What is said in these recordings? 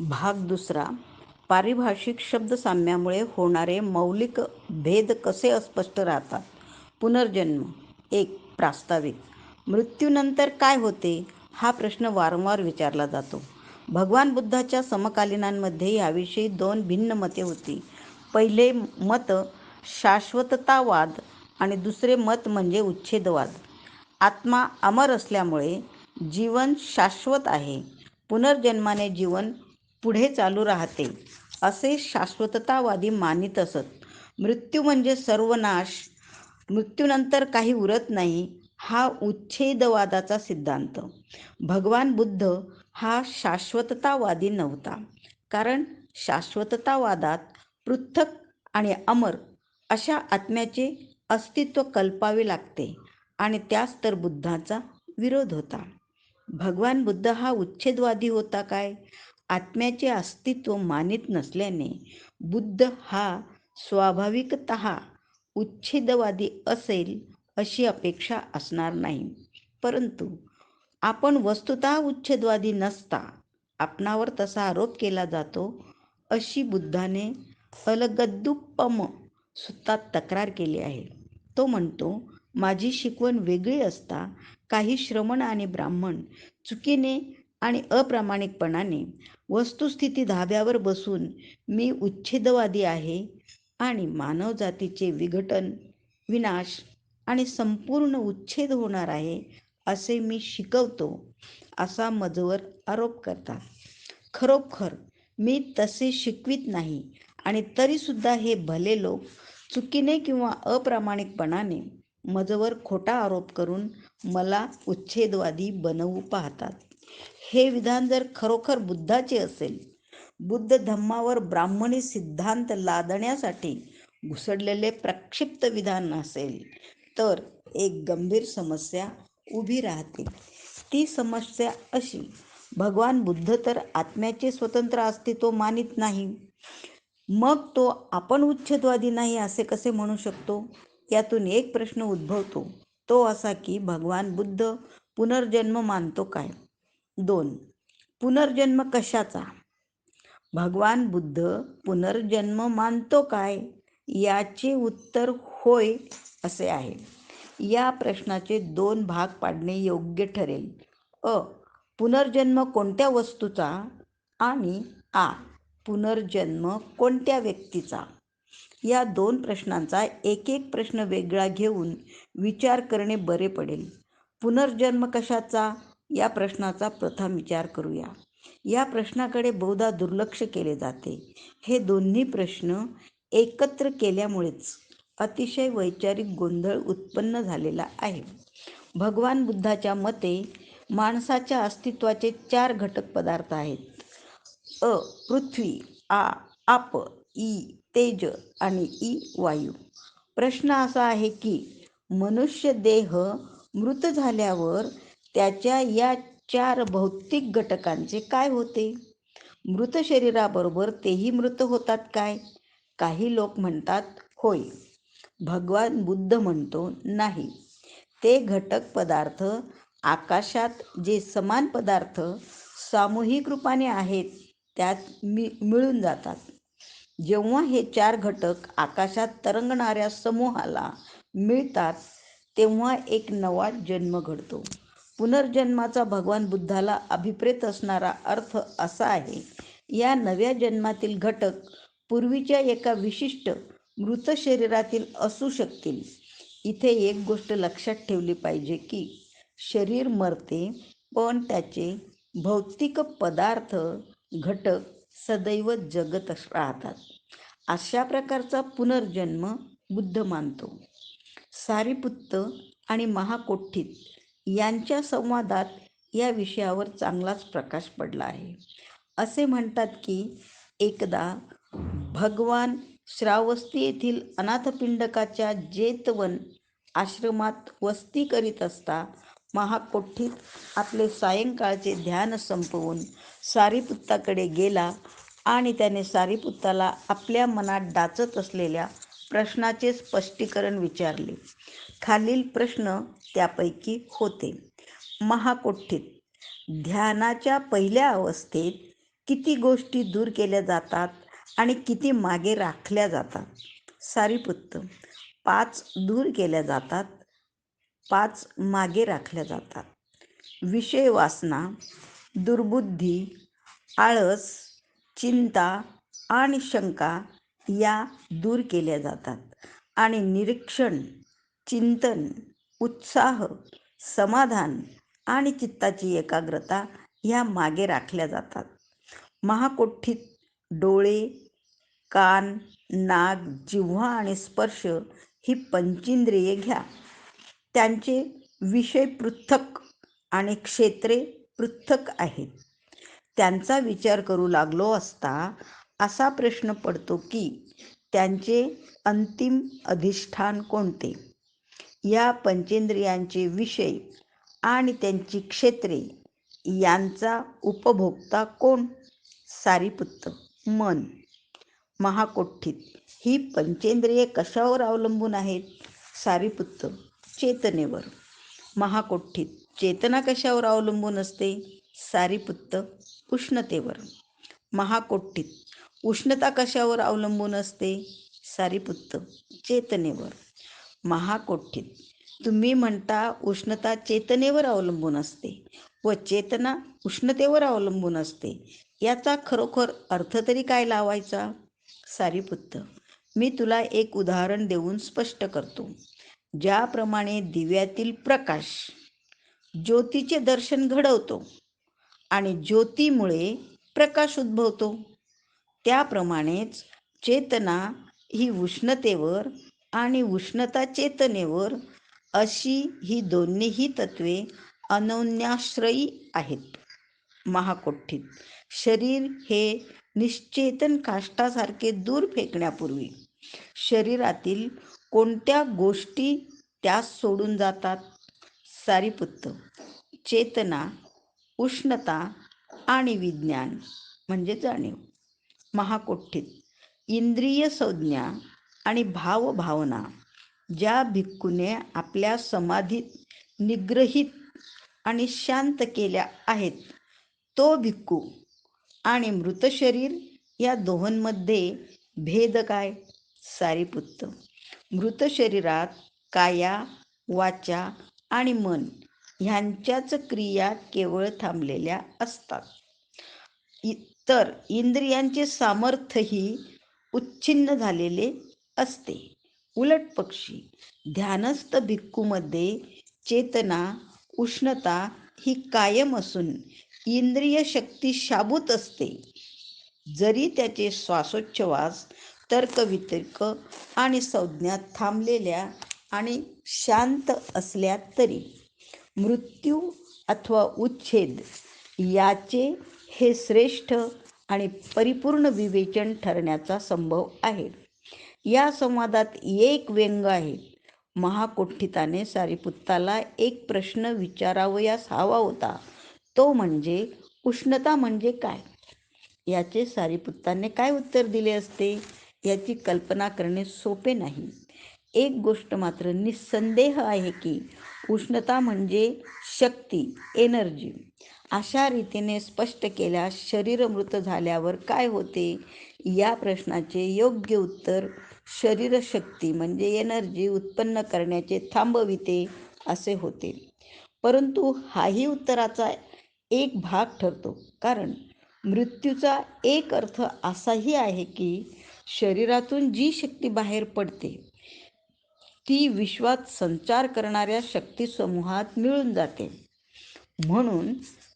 भाग दुसरा. पारिभाषिक शब्दसाम्यामुळे होणारे मौलिक भेद कसे अस्पष्ट राहतात. पुनर्जन्म. एक. प्रास्ताविक. मृत्यूनंतर काय होते हा प्रश्न वारंवार विचारला जातो. भगवान बुद्धाच्या समकालीनांमध्ये याविषयी दोन भिन्न मते होती. पहिले मत शाश्वततावाद आणि दुसरे मत म्हणजे उच्छेदवाद. आत्मा अमर असल्यामुळे जीवन शाश्वत आहे, पुनर्जन्माने जीवन पुढे चालू राहते असे शाश्वततावादी मानित असत. मृत्यू म्हणजे सर्वनाश, मृत्यूनंतर काही उरत नाही हा उच्छेदवादाचा सिद्धांत. भगवान बुद्ध हा शाश्वततावादी नव्हता, कारण शाश्वततावादात पृथक आणि अमर अशा आत्म्याचे अस्तित्व कल्पावे लागते आणि त्यास तर बुद्धाचा विरोध होता. भगवान बुद्ध हा उच्छेदवादी होता काय? आत्म्याचे अस्तित्व मानित नसल्याने बुद्ध हा स्वाभाविकतः उच्छेदवादी असेल अशी अपेक्षा असणार नाही. परंतु आपण वस्तुतः उच्छेदवादी नसता आपणावर तसा आरोप केला जातो अशी बुद्धाने अलगद्दुपम सुत्तात तक्रार केली आहे. तो म्हणतो, माझी शिकवण वेगळी असता काही श्रमण आणि ब्राह्मण चुकीने आणि अप्रामाणिकपणाने वस्तुस्थिती धाब्यावर बसून मी उच्छेदवादी आहे आणि मानवजातीचे विघटन, विनाश आणि संपूर्ण उच्छेद होणार आहे असे मी शिकवतो असा मजवर आरोप करतात. खरोखर मी तसे शिकवित नाही आणि तरीसुद्धा हे भले लोक चुकीने किंवा अप्रामाणिकपणाने मजवर खोटा आरोप करून मला उच्छेदवादी बनवू पाहतात. हे विधान जर खरोखर बुद्धाचे असेल, बुद्ध धम्मावर ब्राह्मणी सिद्धांत लादण्यासाठी घुसडलेले प्रक्षिप्त विधान असेल, तर एक गंभीर समस्या उभी राहते. ती समस्या अशी, भगवान बुद्ध तर आत्म्याचे स्वतंत्र अस्तित्व मानित नाही, मग तो आपण उच्छेदवादी नाही असे कसे म्हणू शकतो? यातून एक प्रश्न उद्भवतो, तो असा की भगवान बुद्ध पुनर्जन्म मानतो काय? 2. पुनर्जन्म कशाचा? भगवान बुद्ध पुनर्जन्म मानतो काय? याचे उत्तर होय असे आहे. या प्रश्नाचे दोन भाग पाडणे योग्य ठरेल. अ. पुनर्जन्म कोणत्या वस्तूचा आणि आ. पुनर्जन्म कोणत्या व्यक्तीचा? या दोन प्रश्नांचा एक एक प्रश्न वेगळा घेऊन विचार करणे बरे पडेल. पुनर्जन्म कशाचा या प्रश्नाचा प्रथम विचार करूया. या प्रश्नाकडे बहुधा दुर्लक्ष केले जाते. हे दोन्ही प्रश्न एकत्र केल्यामुळेच अतिशय वैचारिक गोंधळ उत्पन्न झालेला आहे. भगवान बुद्धाच्या मते माणसाच्या अस्तित्वाचे 4 घटक पदार्थ आहेत. अ. पृथ्वी, आ. आप, ई. तेज आणि ई. वायू. प्रश्न असा आहे की मनुष्य देह मृत झाल्यावर त्याच्या या 4 भौतिक घटकांचे काय होते? मृत शरीराबरोबर तेही मृत होतात काय? काही लोक म्हणतात होय. भगवान बुद्ध म्हणतो नाही. ते घटक पदार्थ आकाशात जे समान पदार्थ सामूहिक रूपाने आहेत त्यात मिळून जातात. जेव्हा हे 4 घटक आकाशात तरंगणाऱ्या समूहाला मिळतात तेव्हा एक नवा जन्म घडतो. पुनर्जन्माचा भगवान बुद्धाला अभिप्रेत असणारा अर्थ असा आहे, या नव्या जन्मातील घटक पूर्वीच्या एका विशिष्ट मृत शरीरातील असू शकतील. इथे एक गोष्ट लक्षात ठेवली पाहिजे की शरीर मरते पण त्याचे भौतिक पदार्थ घटक सदैव जगत राहतात. अशा प्रकारचा पुनर्जन्म बुद्ध मानतो. सारिपुत्त आणि महाकोठीत यांच्या संवादात या विषयावर चांगलाच प्रकाश पडला आहे. असे म्हणतात की एकदा भगवान श्रावस्ती येथील अनाथपिंडकाच्या जेतवन आश्रमात वस्ती करीत असता महाकोठीत आपले सायंकाळचे ध्यान संपवून सारिपुत्ताकडे गेला आणि त्याने सारिपुत्ताला आपल्या मनात डाचत असलेल्या प्रश्नाचे स्पष्टीकरण विचारले. खालील प्रश्न त्यापैकी होते. महाकोठीत ध्यानाच्या पहिल्या अवस्थेत किती गोष्टी दूर केल्या जातात आणि किती मागे राखल्या जातात? सारीपुत्त: 5 दूर केल्या जातात, 5 मागे राखल्या जातात. विषय वासना, दुर्बुद्धी, आळस, चिंता आणि शंका या दूर केल्या जातात आणि निरीक्षण, चिंतन, उत्साह, समाधान आणि चित्ताची एकाग्रता ह्या मागे राखल्या जातात. महाकोठीत डोळे, कान, नाक, जिव्हा आणि स्पर्श ही पंचेंद्रिये घ्या. त्यांचे विषय पृथक् आणि क्षेत्रे पृथक् आहेत. त्यांचा विचार करू लागलो असता असा प्रश्न पडतो की त्यांचे अंतिम अधिष्ठान कोणते? या पंचेंद्रियांचे विषय आणि त्यांची क्षेत्रे यांचा उपभोक्ता कोण? सारीपुत्त: मन. महाकोठीत ही पंचेंद्रिये कशावर अवलंबून आहेत? सारीपुत्त: चेतनेवर. महाकोठीत चेतना कशावर अवलंबून असते? सारीपुत्त: उष्णतेवर. महाकोठीत उष्णता कशावर अवलंबून असते? सारीपुत्त: चेतनेवर. महाकोठीत तुम्ही म्हणता उष्णता चेतनेवर अवलंबून असते व चेतना उष्णतेवर अवलंबून असते, याचा खरोखर अर्थ तरी काय लावायचा? सारीपुत्त: मी तुला एक उदाहरण देऊन स्पष्ट करतो. ज्याप्रमाणे दिव्यातील प्रकाश ज्योतीचे दर्शन घडवतो आणि ज्योतीमुळे प्रकाश उद्भवतो, त्याप्रमाणेच चेतना ही उष्णतेवर आणि उष्णता चेतनेवर अशी ही दोन्हीही तत्वे अनन्याश्रयी आहेत. महाकोठीत शरीर हे निश्चेतन काष्ठासारखे दूर फेकण्यापूर्वी शरीरातील कोणत्या गोष्टी त्यास सोडून जातात? सारीपुत्त: चेतना, उष्णता आणि विज्ञान म्हणजे जाणीव. महाकोठीत इंद्रिय संज्ञा आणि भावभावना ज्या भिक्खूने आपल्या समाधीत निग्रहित आणि शांत केल्या आहेत, तो भिक्खू आणि मृत शरीर या दोहोंमध्ये भेद काय? सारीपुत्त: मृत शरीरात काया, वाचा आणि मन ह्यांच्याच क्रिया केवळ थांबलेल्या असतात, तर इंद्रियांचे सामर्थ्यही उच्छिन्न झालेले असते. उलट पक्षी ध्यानस्थ भिक्खूमध्ये चेतना, उष्णता ही कायम असून इंद्रिय शक्ती शाबूत असते. जरी त्याचे श्वासोच्छवास, तर्कवितर्क आणि संज्ञा थांबलेल्या आणि शांत असल्या तरी मृत्यू अथवा उच्छेद याचे हे श्रेष्ठ आणि परिपूर्ण विवेचन ठरण्याचा संभव आहे. या संवादात एक व्यंग आहे. महाकोठिताने सारीपुत्ताला एक प्रश्न विचारावयास हवा होता, तो म्हणजे उष्णता म्हणजे काय? याचे सारीपुत्ताने काय उत्तर दिले असते याची कल्पना करणे सोपे नाही. एक गोष्ट मात्र निस्संदेह आहे की उष्णता म्हणजे शक्ती, एनर्जी. अशा रीतीने स्पष्ट केल्यास शरीर मृत झाल्यावर काय होते? या प्रश्नाचे योग्य उत्तर शरीरशक्ती म्हणजे एनर्जी उत्पन्न करण्याचे थांबविते असे होते. परंतु हाही उत्तराचा एक भाग ठरतो, कारण मृत्यूचा एक अर्थ असाही आहे की शरीरातून जी शक्ती बाहेर पडते ती विश्वात संचार करणाऱ्या शक्तिसमूहात मिळून जाते. म्हणून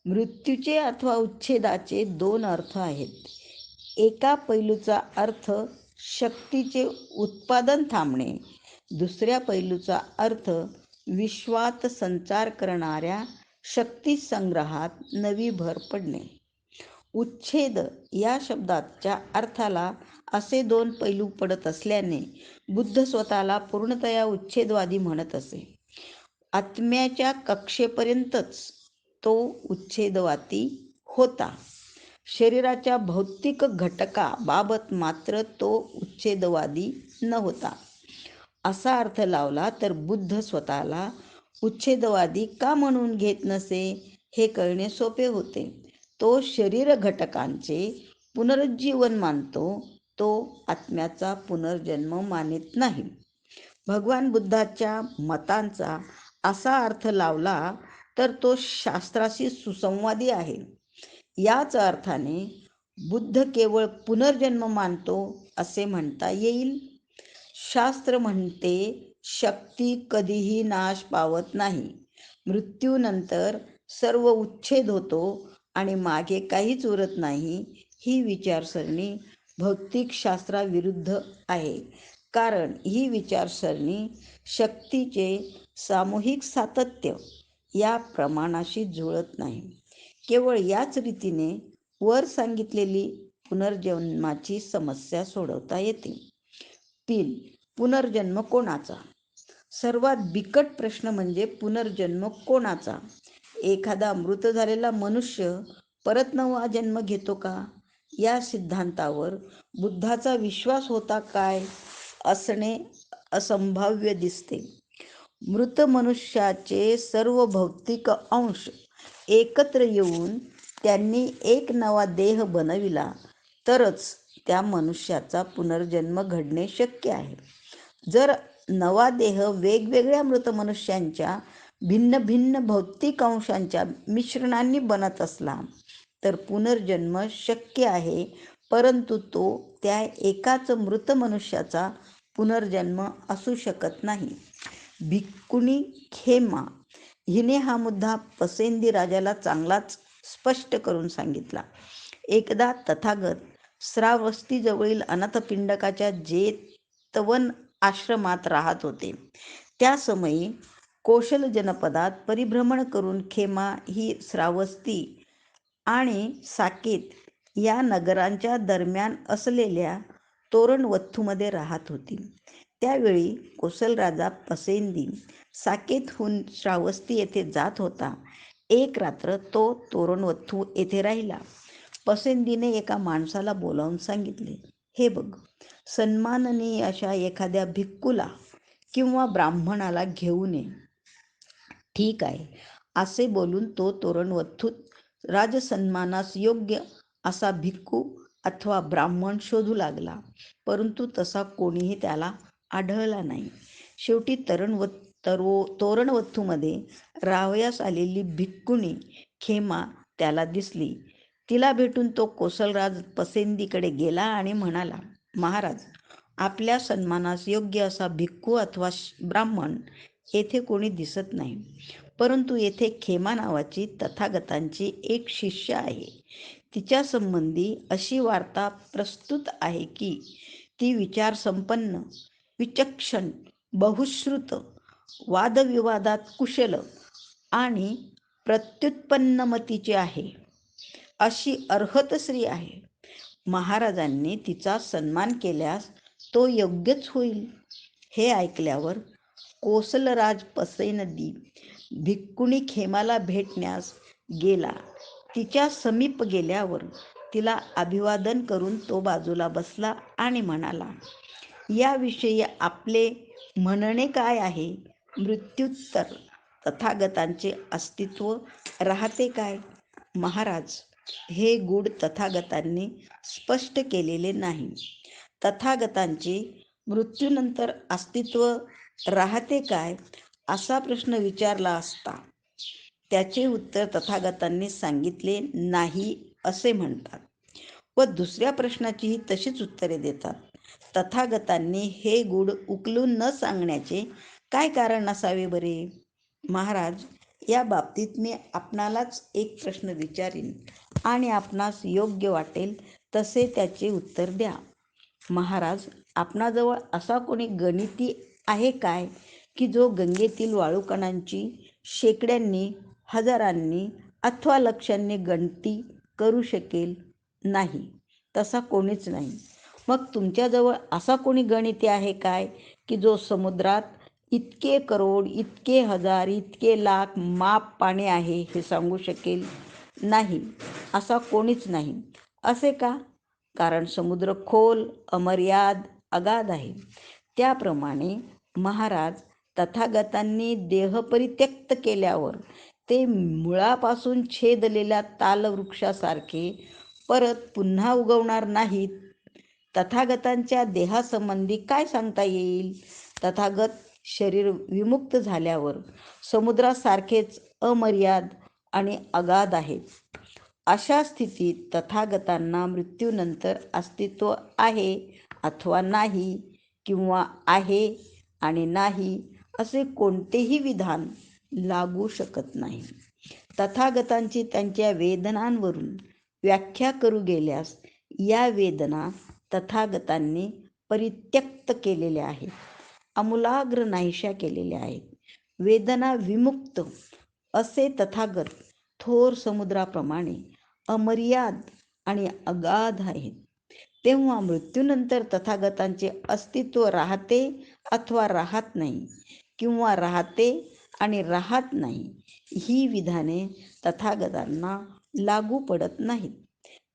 मृत्यूचे अथवा उच्छेदाचे 2 अर्थ आहेत. एका पैलूचा अर्थ शक्तीचे उत्पादन थांबणे, दुसऱ्या पैलूचा अर्थ विश्वात संचार करणाऱ्या शक्तिसंग्रहात नवी भर पडणे. उच्छेद या शब्दाच्या अर्थाला असे 2 पैलू पडत असल्याने बुद्ध स्वतःला पूर्णतया उच्छेदवादी म्हणत असे. आत्म्याच्या कक्षेपर्यंतच तो उच्छेदवादी होता, शरीराच्या भौतिक घटकाबाबत मात्र तो उच्छेदवादी नव्हता. असा अर्थ लावला तर बुद्ध स्वतःला उच्छेदवादी का म्हणून घेत नसे हे कळणे सोपे होते. तो शरीर घटकांचे पुनरुज्जीवन मानतो, तो आत्म्याचा पुनर्जन्म मानित नाही. भगवान बुद्धाच्या मतांचा असा अर्थ लावला तर तो शास्त्राशी सुसंवादी आहे. याच अर्थाने बुद्ध केवळ पुनर्जन्म मानतो असे म्हणता येईल. शास्त्र म्हणते शक्ती कधीही नाश पावत नाही. मृत्यूनंतर सर्व उच्छेद होतो आणि मागे काहीच उरत नाही. ही विचारसरणी भौतिकशास्त्राविरुद्ध आहे, कारण ही विचारसरणी शक्तीचे सामूहिक सातत्य या प्रमाणाशी जुळत नाही. केवळ याच रीतीने वर सांगितलेली पुनर्जन्माची समस्या सोडवता येते. 3. पुनर्जन्म कोणाचा? सर्वात बिकट प्रश्न म्हणजे पुनर्जन्म कोणाचा? एखादा मृत झालेला मनुष्य परत नवा जन्म घेतो का? या सिद्धांतावर बुद्धाचा विश्वास होता काय असणे असंभाव्य दिसते. मृत मनुष्याचे सर्व भौतिक अंश एकत्र येऊन त्यांनी एक नवा देह बनविला तरच त्या मनुष्याचा पुनर्जन्म घडणे शक्य आहे. जर नवा देह वेगवेगळ्या मृत मनुष्यांच्या भिन्न भिन्न भौतिक अंशांच्या मिश्रणांनी बनत असला तर पुनर्जन्म शक्य आहे, परंतु तो त्या एकाच मृत मनुष्याचा पुनर्जन्म असू शकत नाही. भिक्खुनी खेमा हिने हा मुद्दा पसेंदी राजाला चांगलाच स्पष्ट करून सांगितला. एकदा तथागत श्रावस्तीजवळील अनाथपिंडकाच्या जेतवन आश्रमात राहत होते. त्या समयी कौशल जनपदात परिभ्रमण करून खेमा ही श्रावस्ती आणि साकेत या नगरांच्या दरम्यान असलेल्या तोरणवथ्थूमध्ये राहत होती. त्यावेळी कोसल राजा पसेंदी साकेतहून श्रावस्ती येथे जात होता. एक रात्र तो तोरणवथ्थू येथे राहिला. पसेंदीने एका माणसाला बोलावून सांगितले, हे बघ, सन्माननीय अशा एखाद्या भिक्खूला किंवा ब्राह्मणाला घेऊन ये. ठीक आहे, असे बोलून तो तोरणवथ्थूत राजसन्मानास योग्य असा भिक्खू अथवा ब्राह्मण शोधू लागला, परंतु तसा कोणीही त्याला आढळला नाही. शेवटी तोरणवथ्थूमध्ये राहावयास आलेली भिक्खुनी खेमा त्याला दिसली. तिला भेटून तो कोसलराज पसेंदीकडे गेला आणि म्हणाला, महाराज, आपल्या सन्मानास योग्य असा भिक्खू अथवा ब्राह्मण येथे कोणी दिसत नाही, परंतु येथे खेमा नावाची तथागतांची एक शिष्य आहे. तिच्या संबंधी अशी वार्ता प्रस्तुत आहे की ती विचारसंपन्न, विचक्षण, बहुश्रुत, वादविवादात कुशल आणि प्रत्युत्पन्नमतीची आहे. अशी अर्हत स्त्री आहे. महाराजांनी तिचा सन्मान केल्यास तो योग्यच होईल. हे ऐकल्यावर कोसलराज पसेंदी भिक्खुनी खेमाला भेटण्यास गेला. तिच्या समीप गेल्यावर तिला अभिवादन करून तो बाजूला बसला आणि म्हणाला, याविषयी आपले म्हणणे काय आहे? मृत्यूत्तर तथागतांचे अस्तित्व राहते काय? महाराज, हे गूढ तथागतांनी स्पष्ट केलेले नाही. तथागतांचे मृत्यूनंतर अस्तित्व राहते काय असा प्रश्न विचारला असता त्याचे उत्तर तथागतांनी सांगितले नाही असे म्हणतात व दुसऱ्या प्रश्नाचीही तशीच उत्तरे देतात. तथागतांनी हे गूढ उकलून न सांगण्याचे काय कारण असावे बरे? महाराज, या बाबतीत मी आपणालाच एक प्रश्न विचारीन आणि आपणास योग्य वाटेल तसे त्याचे उत्तर द्या. महाराज, आपणाजवळ असा कोणी गणिती आहे काय की जो गंगेतील वाळूकणांची शेकड्यांनी, हजारांनी अथवा लक्षांनी गणती करू शकेल? नाही, तसा कोणीच नाही. मग तुमच्याजवळ असा कोणी गणिती आहे काय की जो समुद्रात इतके करोड, इतके हजार, इतके लाख माप पाणी आहे हे सांगू शकेल? नाही, असा कोणीच नाही. असे का? कारण समुद्र खोल, अमर्याद, अगाध आहे. त्याप्रमाणे महाराज, तथागतांनी देह परित्यक्त केल्यावर ते मुळापासून छेदलेल्या तालवृक्षासारखे परत पुन्हा उगवणार नाहीत. तथागतांच्या देहासंबंधी काय सांगता येईल? तथागत शरीर विमुक्त झाल्यावर समुद्रासारखेच अमर्याद आणि अगाध आहेत. अशा स्थितीत तथागतांना मृत्यूनंतर अस्तित्व आहे अथवा नाही, किंवा आहे आणि नाही असे कोणतेही विधान लागू शकत नाही. तथागतांची त्यांच्या वेदनांवरून व्याख्या करू गेल्यास या वेदना तथागतांनी परित्यक्त केलेल्या आहेत, आमूलाग्र नाहीशा केलेल्या आहेत. वेदना विमुक्त असे तथागत थोर समुद्राप्रमाणे अमर्याद आणि अगाध आहेत. तेव्हा मृत्यूनंतर तथागतांचे अस्तित्व राहते अथवा राहत नाही, किंवा राहते आणि राहत नाही, ही विधाने तथागतांना लागू पडत नाहीत.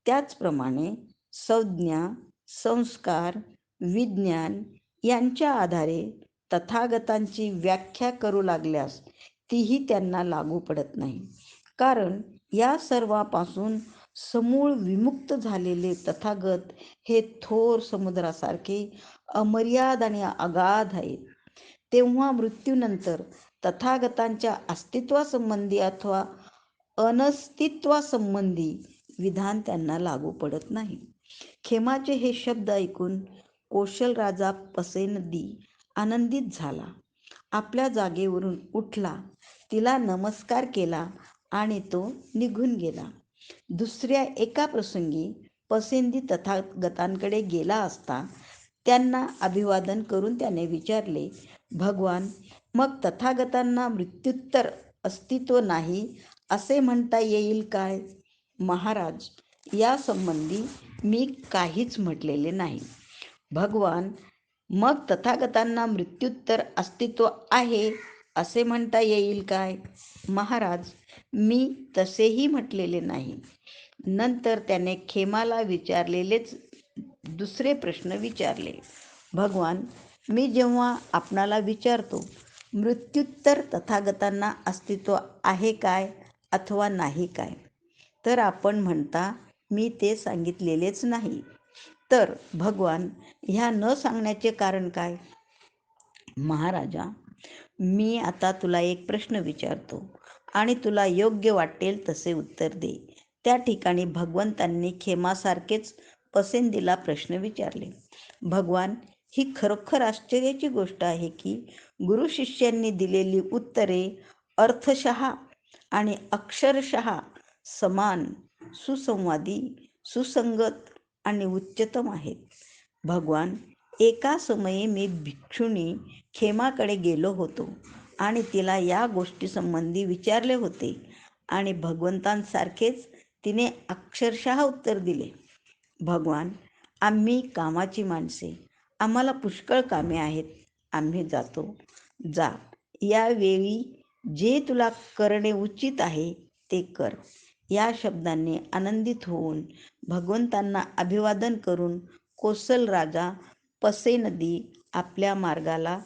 त्याचप्रमाणे संज्ञा, संस्कार, विज्ञान यांच्या आधारे तथागतांची व्याख्या करू लागल्यास तीही त्यांना लागू पडत नाही. कारण या सर्वापासून समूळ विमुक्त झालेले तथागत हे थोर समुद्रासारखे अमर्याद आणि अगाध आहेत. तेव्हा मृत्यूनंतर तथागतांच्या अस्तित्वासंबंधी अथवा अनस्तित्वासंबंधी विधान त्यांना लागू पडत नाही. खेमाचे हे शब्द ऐकून कौशल राजा पसेनदी आनंदित झाला. आपल्या जागेवरून उठला, तिला नमस्कार केला आणि तो निघून गेला. दुसऱ्या एका प्रसंगी पसेंदी तथागतांकडे गेला असता त्यांना अभिवादन करून त्याने विचारले, भगवान, मग तथागतांना मृत्युत्तर अस्तित्व नाही असे म्हणता येईल काय? महाराज, या संबंधी मी काहीच म्हटलेले नाही. भगवान, मग तथागतांना मृत्युत्तर अस्तित्व आहे असे म्हणता येईल काय? महाराज, मी तसेही म्हटलेले नाही. नंतर त्याने खेमाला विचारलेलेच दुसरे प्रश्न विचारले, भगवान, मी जेव्हा आपणाला विचारतो मृत्युत्तर तथागतांना अस्तित्व आहे काय अथवा नाही काय, तर आपण म्हणता मी ते सांगितलेलेच नाही. तर भगवान, ह्या न सांगण्याचे कारण काय? महाराजा, मी आता तुला एक प्रश्न विचारतो आणि तुला योग्य वाटेल तसे उत्तर दे. त्या ठिकाणी भगवंतांनी खेमासारखेच पसेंदीला प्रश्न विचारले, भगवान, ही खरोखर आश्चर्याची गोष्ट आहे की गुरु शिष्यांनी दिलेली उत्तरे अर्थशः आणि अक्षरशः समान, सुसंवादी, सुसंगत आणि उच्चतम आहेत. भगवान, एका समयी मी भिक्षुणी खेमाकडे गेलो होतो आणि तिला या गोष्टीसंबंधी विचारले होते आणि भगवंतांसारखेच तिने अक्षरशः उत्तर दिले. भगवान, आम्ही कामाची माणसे, आम्हाला पुष्कळ कामे आहेत, आम्ही जातो. जा, यावेळी जे तुला करणे उचित आहे ते कर. या शब्दांनी आनंदित होऊन भगवंतांना अभिवादन करून कौशल राजा पसेनदी आपल्या मार्गाला